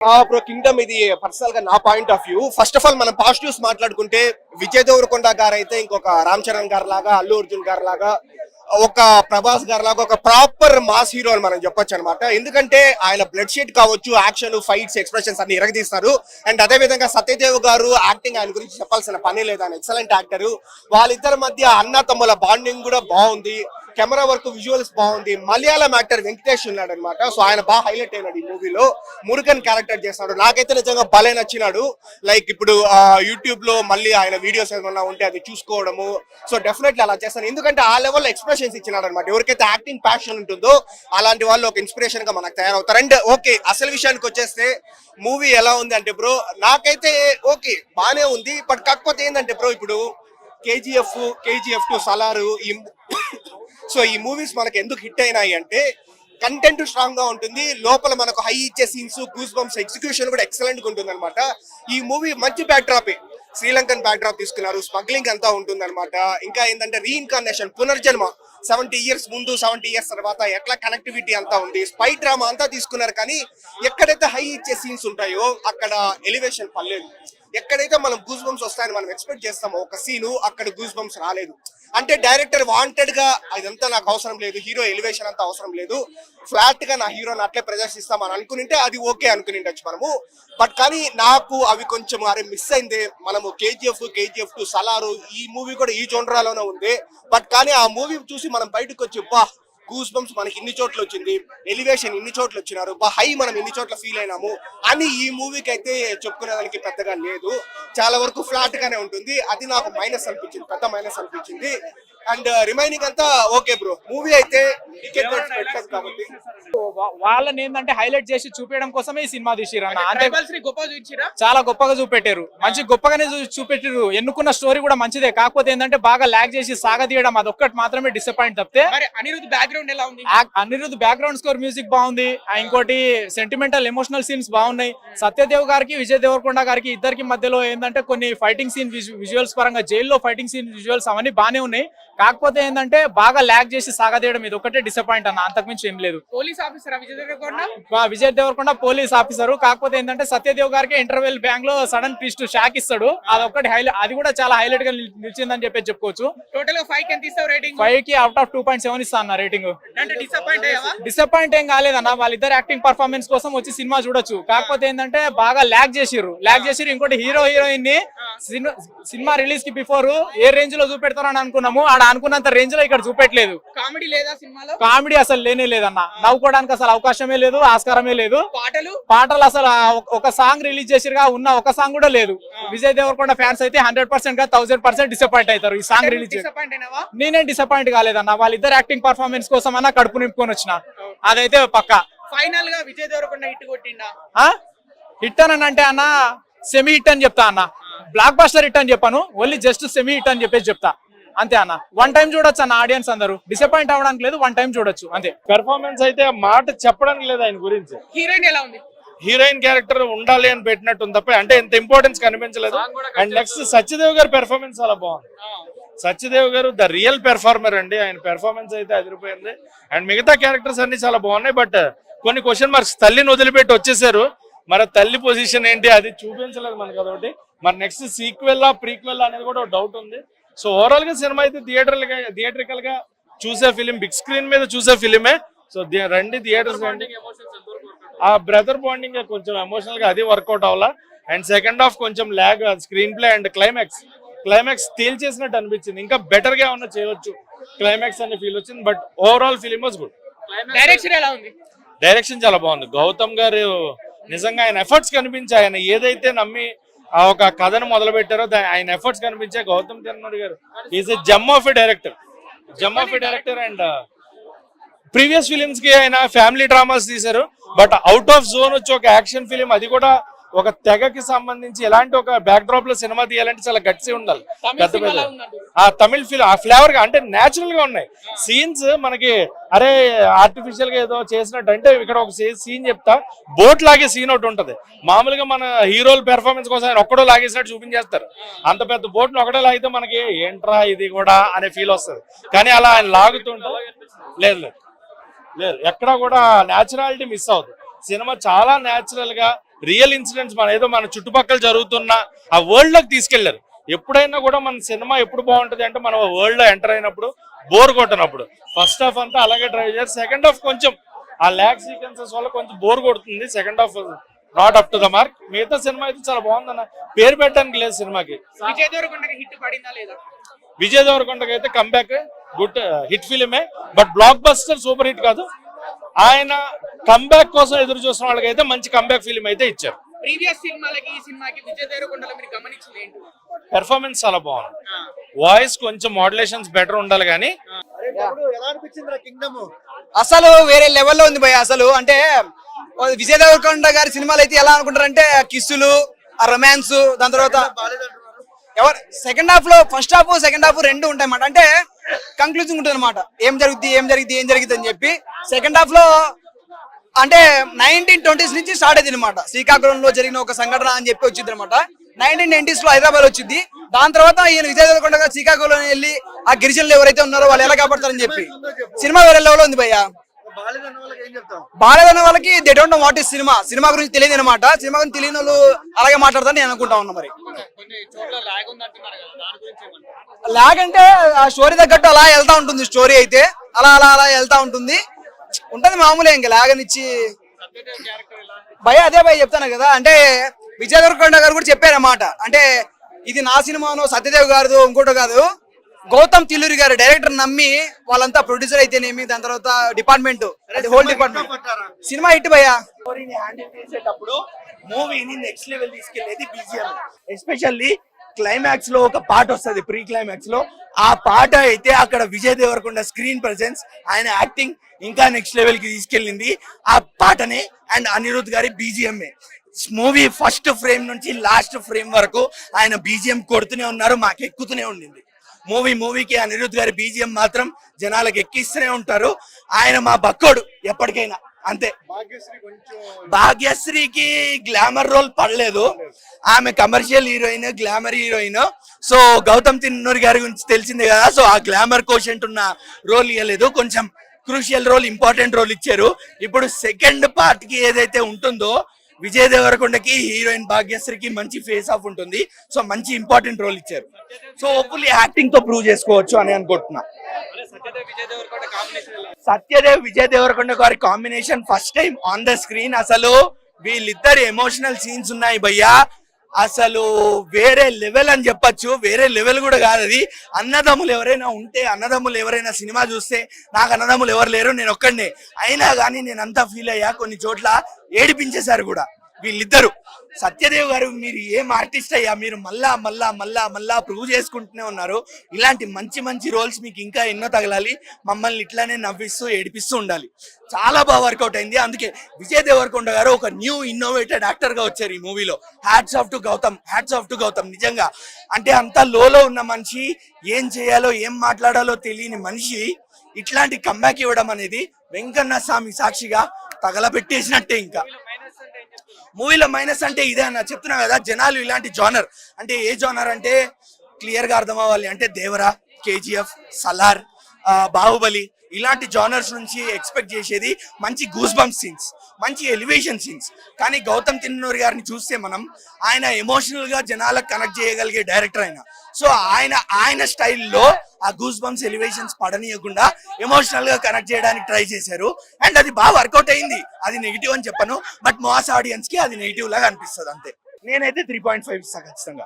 Bro Kingdom ఇది personal గా నా point of view. First of all మనం పాజిటివ్స్ మాట్లాడుకుంటే విజయ్ దేవరకొండ గారు అయితే ఇంకొక రామ్ చరణ్ గారు లాగా, అల్లు అర్జున్ గారు లాగా, ఒక ప్రభాస్ గారు లాగా ఒక ప్రాపర్ మాస్ హీరో అని మనం చెప్పొచ్చు అనమాట. ఎందుకంటే ఆయన బ్లడ్ షీట్ కావచ్చు, యాక్షన్, ఫైట్స్, ఎక్స్ప్రెషన్స్ అన్ని ఇరగదీస్తారు. అండ్ అదే విధంగా సత్యదేవ్ గారు యాక్టింగ్ ఆయన గురించి చెప్పాల్సిన పని లేదు, ఆయన ఎక్సలెంట్ యాక్టర్. వాళ్ళిద్దరి మధ్య అన్న తమ్ముల బాండింగ్ కూడా బాగుంది. కెమెరా వర్క్, విజువల్స్ బాగుంది. మలయాళం యాక్టర్ వెంకటేష్ ఉన్నాడు అనమాట. సో ఆయన బాగా హైలైట్ అయినాడు ఈ మూవీలో. మురుగన్ క్యారెక్టర్ చేస్తున్నాడు. నాకైతే నిజంగా భలే నచ్చినాడు. లైక్ ఇప్పుడు యూట్యూబ్ లో మళ్ళీ ఆయన వీడియోస్ ఏమన్నా ఉంటే అది చూసుకోవడము. సో డెఫినెట్లీ అలా చేస్తాను. ఎందుకంటే ఆ లెవెల్లో ఎక్స్ప్రెషన్స్ ఇచ్చినాడు అనమాట. ఎవరికైతే యాక్టింగ్ ప్యాషన్ ఉంటుందో అలాంటి వాళ్ళు ఒక ఇన్స్పిరేషన్ గా మనకు తయారవుతారు. అండ్ ఓకే, అసలు విషయానికి వచ్చేస్తే మూవీ ఎలా ఉంది అంటే బ్రో, నాకైతే ఓకే బానే ఉంది. బట్ కాకపోతే ఏంటంటే బ్రో, ఇప్పుడు కేజీఎఫ్ 2, సలారు, సో ఈ మూవీస్ మనకు ఎందుకు హిట్ అయినాయి అంటే కంటెంట్ స్ట్రాంగ్ గా ఉంటుంది, లోపల మనకు హై ఇచ్చే సీన్స్, గూస్ బంప్స్, ఎగ్జిక్యూషన్ కూడా ఎక్సలెంట్ గా ఉంటుంది అనమాట. ఈ మూవీ మంచి back drop, Sri Lankan back drop తీసుకున్నారు, స్మగ్లింగ్ అంతా ఉంటుంది అనమాట. ఇంకా ఏంటంటే రీఇన్కార్నేషన్, పునర్జన్మ, 70 years ముందు 70 years తర్వాత ఎట్లా కనెక్టివిటీ అంతా ఉంది, స్పై డ్రామా అంతా తీసుకున్నారు. కానీ ఎక్కడైతే హై ఇచ్చే సీన్స్ ఉంటాయో అక్కడ ఎలివేషన్ పర్లేదు. ఎక్కడైతే మనం గూస్ బంప్స్ వస్తాయని మనం ఎక్స్పెక్ట్ చేస్తామో ఒక సీను, అక్కడ గూస్ బంప్స్ రాలేదు. అంటే డైరెక్టర్ వాంటెడ్ గా అదంతా నాకు అవసరం లేదు, హీరో ఎలివేషన్ అంతా అవసరం లేదు, ఫ్లాట్ గా నా హీరోని అట్లే ప్రదర్శిస్తామని అనుకునింటే అది ఓకే అనుకునిండొచ్చు మనము. బట్ కానీ నాకు అవి కొంచెం అరే మిస్ అయింది. మనము కేజీఎఫ్ 2, సలారు, ఈ మూవీ కూడా ఈ జోనరాలోనే ఉంది. బట్ కానీ ఆ మూవీ చూసి మనం బయటకు వచ్చి బా గూస్ బంప్స్ మనకి ఇన్ని చోట్ల వచ్చింది, ఎలివేషన్ ఇన్ని చోట్ల వచ్చినారు, బా హై మనం ఇన్ని చోట్ల ఫీల్ అయినాము అని ఈ మూవీకి అయితే చెప్పుకునేదానికి పెద్దగా లేదు. చాలా వరకు ఫ్లాట్ గానే ఉంటుంది. అది నాకు మైనస్ అనిపించింది, పెద్ద మైనస్ అనిపించింది. అండ్ రిమైనింగ్ అంతా ఓకే బ్రో. మూవీ అయితే పెట్టదు కాబట్టి వాళ్ళని ఏంటంటే హైలైట్ చేసి చూపించడం కోసమే ఈ సినిమా తీసిరు అన్న. అంటే చాలా గొప్పగా చూపెట్టారు, మంచి గొప్పగానే చూపెట్టారు. ఎన్నుకున్న స్టోరీ కూడా మంచిదే. కాకపోతే ఏంటంటే బాగా లాగ్ చేసి సాగదీయడం అదొక్కటి మాత్రమే డిసప్పాయింట్ తప్పితే. అనిరుద్ధ్ బ్యాక్గ్రౌండ్ ఎలా ఉంది? అనిరుద్ధ్ బ్యాక్గ్రౌండ్ స్కోర్, మ్యూజిక్ బాగుంది. ఇంకోటి సెంటిమెంటల్ ఎమోషనల్ సీన్స్ బాగున్నాయి. సత్యదేవ్ గారికి, విజయ్ దేవరకొండ గారికి ఇద్దరికి మధ్యలో ఏంటంటే కొన్ని ఫైటింగ్ సీన్ విజువల్స్ పరంగా, జైల్లో ఫైటింగ్ సీన్ విజువల్స్ అవన్నీ బానే ఉన్నాయి. కాకపోతే ఏంటంటే బాగా లాగ్ చేసి సాగదీయడం ఇది ఒకటే డిసప్పాయింట్ అన్న, అంతకుమించి ఏం లేదు. Police officer Vijay Devarakonda police officer. కాకపోతే ఏంటంటే సత్యదేవ్ గారికి ఇంటర్వెల్ బ్యాంక్ లో సడన్ ట్విస్ట్ షాక్ ఇస్తాడు, అదొకటి హైలైట్. అది కూడా చాలా హైలైట్ గా నిలిచిందని చెప్పి చెప్పుకోవచ్చు. టోటల్ గా 5 కి ఎంత ఇస్తావు రేటింగ్? 5 కి అవుట్ ఆఫ్ 2.7 ఇస్తా అన్న రేటింగ్. అంటే డిసప్పాయింట్ ఏం కాలేదన్న. వాళ్ళిద్దరు యాక్టింగ్ పర్ఫార్మెన్స్ కోసం వచ్చి సినిమా చూడొచ్చు. కాకపోతే ఏంటంటే బాగా లాగ్ చేసిర్రు. ఇంకోటి హీరో హీరోయిన్ ని సినిమా రిలీజ్ కి బిఫోర్ ఏ రేంజ్ లో చూపెడతారని అనుకున్నాము, ఆడ అనుకున్నంత రేంజ్ లో ఇక్కడ చూపెట్టలేదు. కామెడీ లేదా సినిమాలో? కామెడీ అసలు లేనే లేదన్న. నవ్వుకోవడానికి అసలు అవకాశమే లేదు, ఆస్కారమే లేదు. పాటలు అసలు ఒక సాంగ్ రిలీజ్ చేసిరుగా, ఉన్న ఒక సాంగ్ కూడా లేదు. విజయ్ దేవరకొండ ఫ్యాన్స్ అయితే 100% గా 1000% డిసప్పాయింట్ అవుతారు ఈ సాంగ్ రిలీజ్. నేనే డిసప్పాయింట్ కాలేదన్న. వాళ్ళిద్దరు యాక్టింగ్ పర్ఫార్మెన్స్ కోసం అన్న కడుపు నింపుకొని వచ్చిన, అదైతే పక్కా. ఫైనల్ గా విజయ్ దేవరకొండ హిట్ కొట్టిండా? హిట్ అని అంటే అన్న సెమీ హిట్ అని చెప్తా అన్న. బ్లాక్ బస్టర్ హిట్ అని చెప్పాను, ఓన్లీ జస్ట్ సెమీ హిట్ అని చెప్పేసి చెప్తా అంతే అన్న. 1 టైం చూడొచ్చు అన్న. ఆడియన్స్ అందరూ డిసప్పాయింట్ అవ్వడానికి లేదు, 1 టైం చూడొచ్చు అంతే. పెర్ఫార్మెన్స్ అయితే మాట చెప్పడానికి లేదు ఆయన గురించి. హీరోయిన్ ఎలా ఉంది? హీరోయిన్ క్యారెక్టర్ ఉండాలి అని పెట్టినట్టు ఉంది తప్ప అంటే ఎంత ఇంపార్టెన్స్ కనిపించలేదు. అండ్ నెక్స్ట్ సత్యదేవ్ గారి పెర్ఫార్మెన్స్ చాలా బాగుంది. సత్యదేవ్ గారు ద రియల్ పెర్ఫార్మర్ అండి. ఆయన పెర్ఫార్మెన్స్ అయితే అదిరిపోయింది. అండ్ మిగతా క్యారెక్టర్స్ అన్ని చాలా బాగున్నాయి. బట్ కొన్ని క్వశ్చన్ మార్క్స్. తల్లిని వదిలిపెట్టి వచ్చేసారు, మరి తల్లి పొజిషన్ ఏంటి అది చూపించలేదు మనకు. అదొకటి. మరి నెక్స్ట్ సీక్వెల్ ప్రీక్వెల్ అనేది కూడా డౌట్ ఉంది. సో ఓవరాల్ గా సినిమా అయితే థియేట్రికల్ గా చూసే ఫిలిం, బిగ్ స్క్రీన్ మీద చూసే ఫిలిమే. సో రండి థియేటర్స్ రండి. ఆ బ్రదర్ బాండింగ్ కొంచెం ఎమోషనల్ గా అది వర్కౌట్ అవ్వాలా. అండ్ సెకండ్ హాఫ్ కొంచెం lag, screen play and climax తేల్చేసినట్టు అనిపించింది. ఇంకా బెటర్ గా ఏమన్నా చేయవచ్చు క్లైమాక్స్ అనే ఫీల్ వచ్చింది. But overall film was good. Direction ఎలా ఉంది? డైరెక్షన్ చాలా బాగుంది. గౌతమ్ గారు నిజంగా ఆయన ఎఫర్ట్స్ కనిపించాయి. ఆయన ఏదైతే నమ్మి ఆ ఒక కథను మొదలు పెట్టారో ఆయన ఎఫర్ట్స్ కనిపించే. గౌతమ్ తిరుమూరి గారు is a Jammu of a director. And previous films కి ఆయన ఫ్యామిలీ డ్రామాస్ తీశారు. బట్ అవుట్ ఆఫ్ జోన్ వచ్చి ఒక యాక్షన్ ఫిలిం, అది కూడా ఒక తెగకి సంబంధించి ఎలాంటి ఒక బ్యాక్ డ్రాప్ లో సినిమా తీయాలంటే చాలా గట్సి ఉండాలి. ఆ తమిళ్ ఫిలిం ఆ ఫ్లేవర్ గా అంటే నేచురల్ గా ఉన్నాయి సీన్స్. మనకి అరే ఆర్టిఫిషియల్ గా ఏదో చేసినట్టు. అంటే ఇక్కడ ఒక సీన్ చెప్తా, బోట్ లాగే సీన్ ఒకటి ఉంటది. మామూలుగా మన హీరోల పెర్ఫార్మెన్స్ కోసం ఆయన ఒక్కడో లాగేసినట్టు చూపించేస్తారు. అంత పెద్ద బోట్ ను ఒకటే లాగితే మనకి ఏంట్రా ఇది కూడా అనే ఫీల్ వస్తుంది. కానీ అలా ఆయన లాగుతుంటే లేదు, ఎక్కడా కూడా న్యాచురాలిటీ మిస్ అవుతుంది. సినిమా చాలా న్యాచురల్ గా రియల్ ఇన్సిడెంట్స్ మన ఏదో మన చుట్టుపక్కల జరుగుతున్న ఆ వరల్డ్ లోకి తీసుకెళ్లారు. ఎప్పుడైనా కూడా మన సినిమా ఎప్పుడు బాగుంటది అంటే మనం వరల్డ్ లో ఎంటర్ అయినప్పుడు, బోర్ కొట్టినప్పుడు. ఫస్ట్ హాఫ్ అంతా అలాగే డ్రైవ్ చేయాలి. సెకండ్ హాఫ్ కొంచెం ఆ ల్యాగ్ సీక్వెన్సెస్ వల్ల కొంచెం బోర్ కొడుతుంది. Second half not up to the mark. మిగతా సినిమా అయితే చాలా బాగుందన్న, పేరు పెట్టడానికి లేదు సినిమాకి. విజయ్ దేవరకొండకి హిట్ పడిందా లేదా? విజయ్ దేవరకొండకి అయితే కంబ్యాక్ గుడ్ హిట్ ఫిలిమే, but blockbuster super hit కాదు. ఆయన కంబ్యాక్ కోసం ఎదురు చూసిన వాళ్ళకైతే మంచి కంబ్యాక్ ఫిలిం అయితే ఇచ్చారు. ప్రీవియస్ సినిమాలకి ఈ సినిమాకి విజయ్ దేవరకొండలో మీరు గమనించింది ఏంటి? పెర్ఫార్మెన్స్ చాలా బాగుంది. వాయిస్ కొంచెం మోడ్యులేషన్స్ బెటర్ ఉండాలి కానీ అసలు వేరే లెవెల్లో ఉంది భయ. అసలు అంటే విజయ్ దేవరకొండ గారి సినిమాలు అయితే ఎలా అనుకుంటారంటే కిస్సులు, ఆ రొమాన్స్, దాని తర్వాత ఎవరు సెకండ్ హాఫ్ లో ఫస్ట్ హాఫ్ సెకండ్ హాఫ్ రెండు ఉంటాయి అన్నమాట. అంటే కంక్లూజన్ ఉంటుంది అనమాట, ఏం జరుగుద్ది అని చెప్పి. సెకండ్ హాఫ్ లో అంటే 1920s నుంచి స్టార్ట్ అయింది అనమాట. శ్రీకాకుళంలో జరిగిన ఒక సంఘటన అని చెప్పి వచ్చింది అనమాట. 1990s లో హైదరాబాద్ వచ్చింది. దాని తర్వాత ఈయన విజయ్ దేవరకొండ గారు శ్రీకాకుళం వెళ్ళి ఆ గిరిజనులు ఎవరైతే ఉన్నారో వాళ్ళు ఎలా కాపాడతారని చెప్పి సినిమా వేరే లెవెల్ ఉంది భయ్య. బాలేదన్న వాళ్ళకి they don't know what is cinema. Cinema గురించి తెలియదు అనమాట. సినిమా గురించి తెలియని వాళ్ళు అలాగే మాట్లాడతారని నేను అనుకుంటా ఉన్నా. మరి లాగ్ అంటే ఆ స్టోరీ తగ్గట్టు అలా వెళ్తా ఉంటుంది. స్టోరీ అయితే అలా అలా అలా వెళ్తా ఉంటుంది. ఉంటది మామూలే, ఇంకా లాగనిచ్చి భయ. అదే భయ చెప్తాను కదా, అంటే విజయ్ దేవరకొండ గారు కూడా చెప్పారన్నమాట. అంటే ఇది నా సినిమాను సత్యదేవ్ గారు ఇంకోటి కాదు, గౌతమ్ తిల్లూరి గారు డైరెక్టర్ నమ్మి వాళ్ళంతా ప్రొడ్యూసర్ అయితేనేమి, దాని తర్వాత డిపార్ట్మెంట్, హోల్ డిపార్ట్మెంట్ సినిమా హిట్ భయ్యా. స్టోరీని హ్యాండిల్ చేసేటప్పుడు మూవీని నెక్స్ట్ లెవెల్ తీసుకెళ్లేది బీజిఎం. ఎస్పెషల్లీ క్లైమాక్స్ లో ఒక పాట వస్తుంది, ప్రీ క్లైమాక్స్ లో. ఆ పాట అయితే అక్కడ విజయ్ దేవరకొండ స్క్రీన్ ప్రెసెన్స్, ఆయన యాక్టింగ్ ఇంకా నెక్స్ట్ లెవెల్ కి తీసుకెళ్ళింది ఆ పాటనే. అండ్ అనిరుద్ గారి బీజిఎంఏ మూవీ ఫస్ట్ ఫ్రేమ్ నుంచి లాస్ట్ ఫ్రేమ్ వరకు ఆయన బీజిఎం కొడుతూనే ఉన్నారు, మాకు ఎక్కుతూనే ఉండింది. మూవీకి అనిరుద్ గారి బీజిఎం మాత్రం జనాలకు ఎక్కిస్తూనే ఉంటారు. ఆయన మా బక్కోడు ఎప్పటికైనా, అంతే. భాగ్యశ్రీకి గ్లామర్ రోల్ పడలేదు, ఆమె commercial heroine, glamour heroine. So Gowtam Tinnanuri గారి గురించి తెలిసిందే కదా, సో ఆ గ్లామర్ కోషెంట్ ఉన్న రోల్ ఇవ్వలేదు, కొంచెం క్రూషియల్ రోల్, ఇంపార్టెంట్ రోల్ ఇచ్చారు. ఇప్పుడు సెకండ్ పార్ట్ కి ఏదైతే ఉంటుందో విజయ్ దేవరకొండకి హీరోయిన్ భాగ్యశ్రీకి మంచి ఫేస్ ఆఫ్ ఉంటుంది. సో మంచి ఇంపార్టెంట్ రోల్ ఇచ్చారు. సో హోప్ఫుల్లీ యాక్టింగ్ తో ప్రూవ్ చేసుకోవచ్చు అని అనుకుంటున్నా. సత్యదేవ్ విజయ్ దేవరకొండ గారి combination first time on the screen. అసలు వీళ్ళిద్దరు ఎమోషనల్ సీన్స్ ఉన్నాయి భయ్యా, అసలు వేరే లెవెల్ అని చెప్పొచ్చు. వేరే లెవెల్ కూడా కాదు అది. అన్నదమ్ములు ఎవరైనా ఉంటే, అన్నదమ్ములు ఎవరైనా సినిమా చూస్తే, నాకు అన్నదమ్ములు ఎవరు లేరు, నేను ఒక్కడినే, అయినా కానీ నేను అంతా ఫీల్ అయ్యా. కొన్ని చోట్ల ఏడిపించేశారు కూడా వీళ్ళిద్దరు. సత్యదేవ్ గారు, మీరు ఏం ఆర్టిస్ట్ అయ్యా, మీరు మళ్ళా మళ్ళా మళ్ళా మళ్ళా ప్రూవ్ చేసుకుంటూనే ఉన్నారు. ఇలాంటి మంచి మంచి రోల్స్ మీకు ఇంకా ఎన్నో తగలాలి, మమ్మల్ని ఇట్లానే నవ్విస్తూ ఏడిపిస్తూ ఉండాలి. చాలా బాగా వర్కౌట్ అయింది. అందుకే విజయ్ దేవరకొండ గారు ఒక న్యూ ఇన్నోవేటెడ్ యాక్టర్ గా వచ్చారు ఈ మూవీలో. Hats off to Gowtam. నిజంగా అంటే అంత లోలో ఉన్న మనిషి, ఏం చేయాలో ఏం మాట్లాడాలో తెలియని మనిషి ఇట్లాంటి కంబ్యాక్ ఇవ్వడం అనేది వెంకన్న స్వామి సాక్షిగా తగలబెట్టేసినట్టే. ఇంకా మూవీలో మైనస్ అంటే ఇదే అన్న, చెప్తున్నా కదా, జనాలు ఇలాంటి జానర్, అంటే ఏ జానర్ అంటే క్లియర్ గా అర్థం అవ్వాలి అంటే దేవరా, కేజీఎఫ్, సలార్, బాహుబలి ఇలాంటి జానర్స్ నుంచి ఎక్స్పెక్ట్ చేసేది మంచి గూస్ బంప్ సీన్స్, మంచి ఎలివేషన్ సీన్స్. కానీ గౌతమ్ తిన్నూరి గారిని చూస్తే మనం, ఆయన ఎమోషనల్ గా జనాలకు కనెక్ట్ చేయగలిగే డైరెక్టర్ ఆయన. సో ఆయన స్టైల్లో ఆ గూస్ బంప్స్ ఎలివేషన్స్ పడనీయకుండా ఎమోషనల్ గా కనెక్ట్ చేయడానికి ట్రై చేశారు. అండ్ అది బాగా వర్కౌట్ అయింది. అది నెగిటివ్ అని చెప్పను, బట్ మాస్ ఆడియన్స్ కి అది నెగిటివ్ లాగా అనిపిస్తుంది అంతే. నేనైతే 3.5 ఇస్తాను ఖచ్చితంగా.